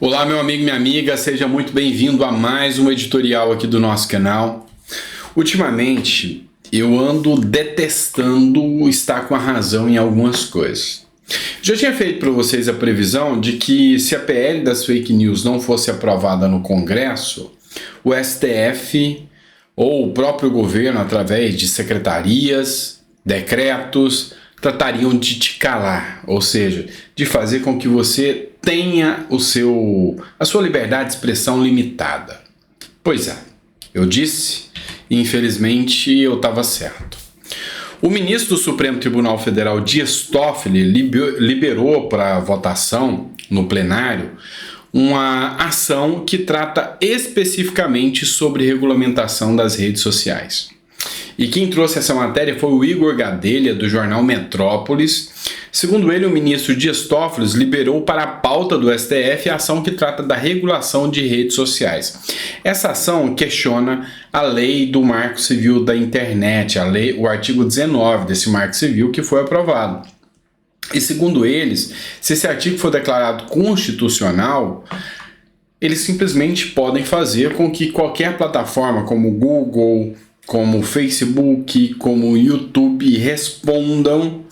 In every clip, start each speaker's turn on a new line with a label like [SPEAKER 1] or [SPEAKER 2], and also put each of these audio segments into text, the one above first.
[SPEAKER 1] Olá, meu amigo, minha amiga, seja muito bem-vindo a mais um editorial aqui do nosso canal. Ultimamente, eu ando detestando estar com a razão em algumas coisas. Já tinha feito para vocês a previsão de que se a PL das fake news não fosse aprovada no Congresso, o STF ou o próprio governo, através de secretarias, decretos, tratariam de te calar, ou seja, de fazer com que você tenha a sua liberdade de expressão limitada. Pois é, eu disse e infelizmente eu estava certo. O ministro do Supremo Tribunal Federal, Dias Toffoli, liberou para votação no plenário uma ação que trata especificamente sobre regulamentação das redes sociais. E quem trouxe essa matéria foi o Igor Gadelha, do jornal Metrópolis. Segundo ele, o ministro Dias Toffoli liberou para a pauta do STF a ação que trata da regulação de redes sociais. Essa ação questiona a lei do Marco Civil da Internet, o artigo 19 desse Marco Civil que foi aprovado. E segundo eles, se esse artigo for declarado constitucional, eles simplesmente podem fazer com que qualquer plataforma como o Google, como o Facebook, como o YouTube respondam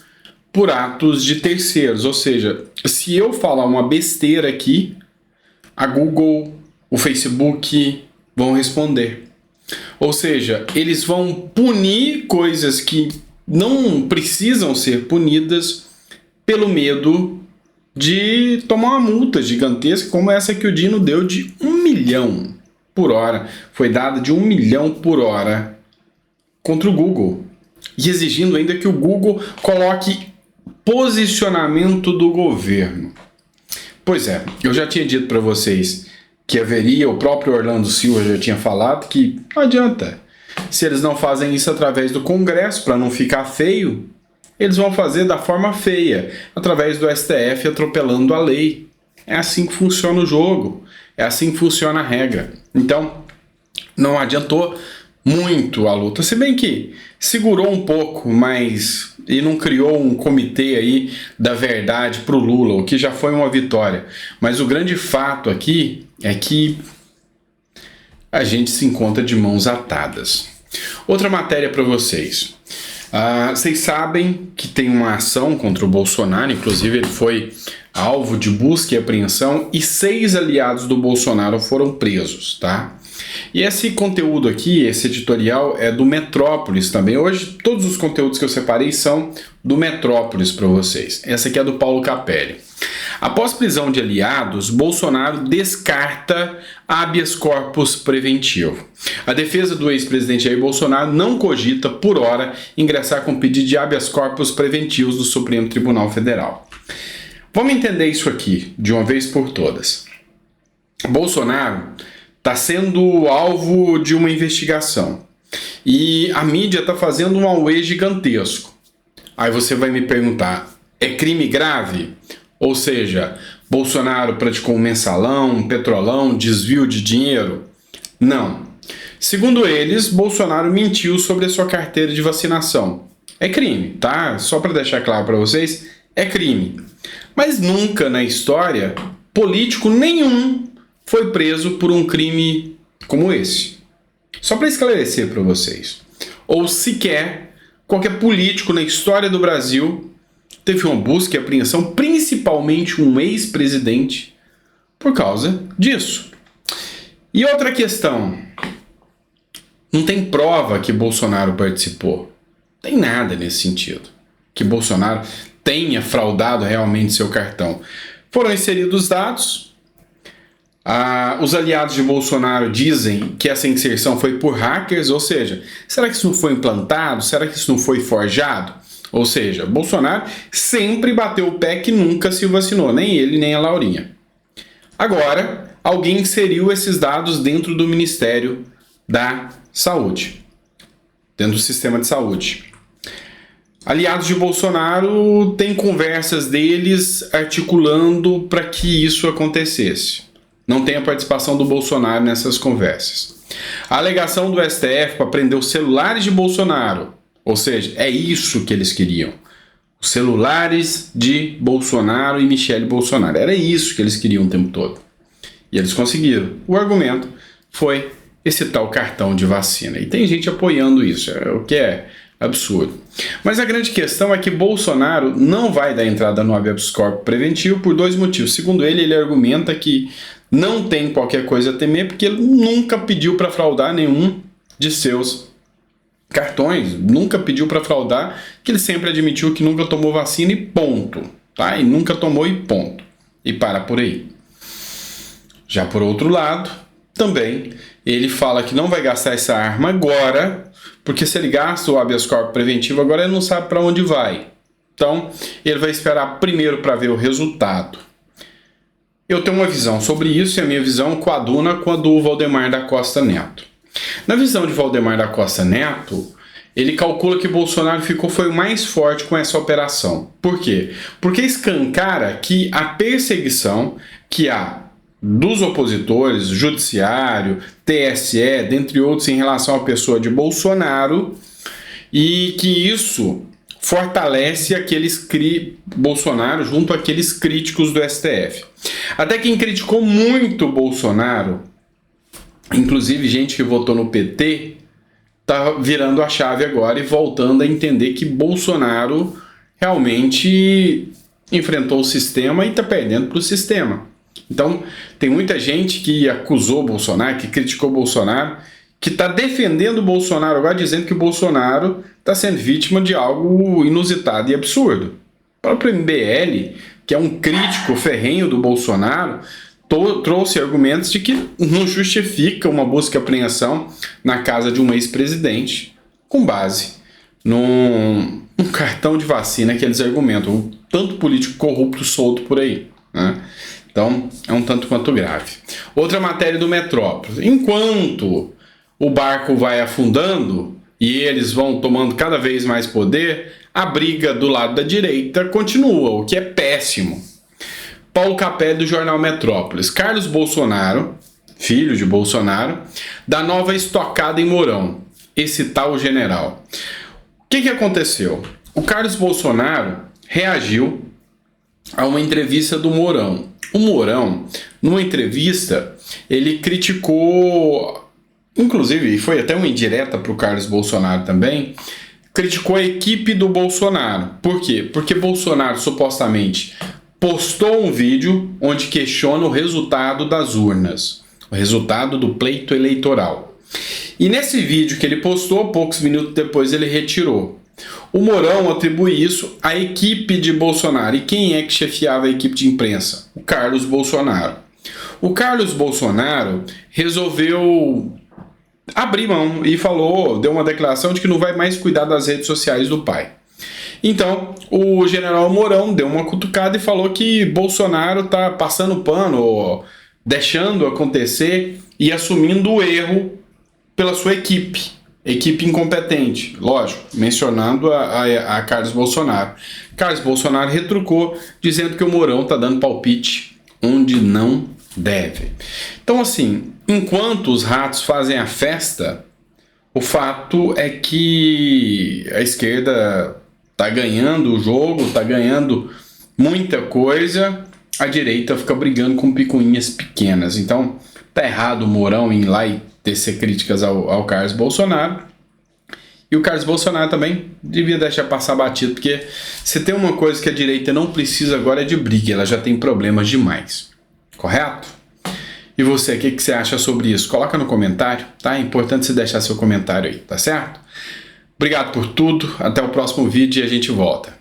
[SPEAKER 1] por atos de terceiros. Ou seja, se eu falar uma besteira aqui, a Google, o Facebook vão responder. Ou seja, eles vão punir coisas que não precisam ser punidas pelo medo de tomar uma multa gigantesca como essa que o Dino deu de 1 milhão por hora. Foi dada de 1 milhão por hora contra o Google, e exigindo ainda que o Google coloque posicionamento do governo. Pois é, eu já tinha dito para vocês que haveria, o próprio Orlando Silva já tinha falado que não adianta. Se eles não fazem isso através do Congresso, para não ficar feio, eles vão fazer da forma feia, através do STF atropelando a lei. É assim que funciona o jogo, é assim que funciona a regra. Então, não adiantou muito a luta, se bem que segurou um pouco, mas e não criou um comitê aí da verdade para o Lula, o que já foi uma vitória. Mas o grande fato aqui é que a gente se encontra de mãos atadas. Outra matéria para vocês. Vocês sabem que tem uma ação contra o Bolsonaro, inclusive ele foi alvo de busca e apreensão e 6 aliados do Bolsonaro foram presos, tá? E esse conteúdo aqui, esse editorial é do Metrópolis também. Hoje todos os conteúdos que eu separei são do Metrópolis para vocês. Essa aqui é do Paulo Capelli. Após prisão de aliados, Bolsonaro descarta habeas corpus preventivo. A defesa do ex-presidente Jair Bolsonaro não cogita, por hora, ingressar com pedido de habeas corpus preventivos do Supremo Tribunal Federal. Vamos entender isso aqui, de uma vez por todas. Bolsonaro está sendo alvo de uma investigação e a mídia está fazendo um auê gigantesco. Aí você vai me perguntar, é crime grave? Ou seja, Bolsonaro praticou um mensalão, um petrolão, desvio de dinheiro? Não. Segundo eles, Bolsonaro mentiu sobre a sua carteira de vacinação. É crime, tá? Só para deixar claro para vocês, é crime. Mas nunca na história, político nenhum foi preso por um crime como esse. Só para esclarecer para vocês. Ou sequer qualquer político na história do Brasil teve uma busca e apreensão, principalmente um ex-presidente, por causa disso. E outra questão. Não tem prova que Bolsonaro participou. Não tem nada nesse sentido. Que Bolsonaro tenha fraudado realmente seu cartão. Foram inseridos dados. Os aliados de Bolsonaro dizem que essa inserção foi por hackers, ou seja, será que isso não foi implantado? Será que isso não foi forjado? Ou seja, Bolsonaro sempre bateu o pé que nunca se vacinou, nem ele nem a Laurinha. Agora, alguém inseriu esses dados dentro do Ministério da Saúde, dentro do sistema de saúde. Aliados de Bolsonaro têm conversas deles articulando para que isso acontecesse. Não tem a participação do Bolsonaro nessas conversas. A alegação do STF para prender os celulares de Bolsonaro, ou seja, é isso que eles queriam. Os celulares de Bolsonaro e Michele Bolsonaro. Era isso que eles queriam o tempo todo. E eles conseguiram. O argumento foi esse tal cartão de vacina. E tem gente apoiando isso, o que é absurdo. Mas a grande questão é que Bolsonaro não vai dar entrada no habeas corpus preventivo por 2 motivos. Segundo ele argumenta que não tem qualquer coisa a temer porque ele nunca pediu para fraudar nenhum de seus cartões, nunca pediu para fraudar, que ele sempre admitiu que nunca tomou vacina e ponto, tá? E nunca tomou e ponto. E para por aí. Já por outro lado, também ele fala que não vai gastar essa arma agora, porque se ele gasta o habeas corpus preventivo agora, ele não sabe para onde vai. Então, ele vai esperar primeiro para ver o resultado. Eu tenho uma visão sobre isso e a minha visão coaduna com a do Valdemar da Costa Neto. Na visão de Valdemar da Costa Neto, ele calcula que Bolsonaro foi o mais forte com essa operação. Por quê? Porque escancara que a perseguição que há dos opositores, judiciário, TSE, dentre outros, em relação à pessoa de Bolsonaro, e que isso fortalece Bolsonaro junto àqueles críticos do STF. Até quem criticou muito Bolsonaro, inclusive gente que votou no PT, está virando a chave agora e voltando a entender que Bolsonaro realmente enfrentou o sistema e está perdendo para o sistema. Então, tem muita gente que acusou Bolsonaro, que criticou Bolsonaro, que está defendendo o Bolsonaro agora, dizendo que o Bolsonaro está sendo vítima de algo inusitado e absurdo. O próprio MBL, que é um crítico ferrenho do Bolsonaro, trouxe argumentos de que não justifica uma busca e apreensão na casa de um ex-presidente com base num cartão de vacina que eles argumentam. Um tanto político corrupto solto por aí, né? Então, é um tanto quanto grave. Outra matéria do Metrópolis. Enquanto o barco vai afundando e eles vão tomando cada vez mais poder, a briga do lado da direita continua, o que é péssimo. Paulo Capelli, do jornal Metrópolis. Carlos Bolsonaro, filho de Bolsonaro, dá nova estocada em Mourão, esse tal general. O que aconteceu? O Carlos Bolsonaro reagiu a uma entrevista do Mourão. O Mourão, numa entrevista, ele criticou, inclusive foi até uma indireta para o Carlos Bolsonaro também, criticou a equipe do Bolsonaro. Por quê? Porque Bolsonaro supostamente postou um vídeo onde questiona o resultado das urnas, o resultado do pleito eleitoral. E nesse vídeo que ele postou, poucos minutos depois ele retirou. O Mourão atribui isso à equipe de Bolsonaro. E quem é que chefiava a equipe de imprensa? O Carlos Bolsonaro. O Carlos Bolsonaro resolveu abrir mão e deu uma declaração de que não vai mais cuidar das redes sociais do pai. Então, o general Mourão deu uma cutucada e falou que Bolsonaro está passando pano, deixando acontecer e assumindo o erro pela sua equipe incompetente, lógico, mencionando a Carlos Bolsonaro. Carlos Bolsonaro retrucou, dizendo que o Mourão está dando palpite onde não deve. Então, assim, enquanto os ratos fazem a festa, o fato é que a esquerda está ganhando o jogo, está ganhando muita coisa, a direita fica brigando com picuinhas pequenas. Então, tá errado o Mourão ir lá e tecer críticas ao Carlos Bolsonaro. E o Carlos Bolsonaro também devia deixar passar batido, porque se tem uma coisa que a direita não precisa agora é de briga, ela já tem problemas demais. Correto? E você, o que você acha sobre isso? Coloca no comentário, tá? É importante você deixar seu comentário aí, tá certo? Obrigado por tudo, até o próximo vídeo e a gente volta.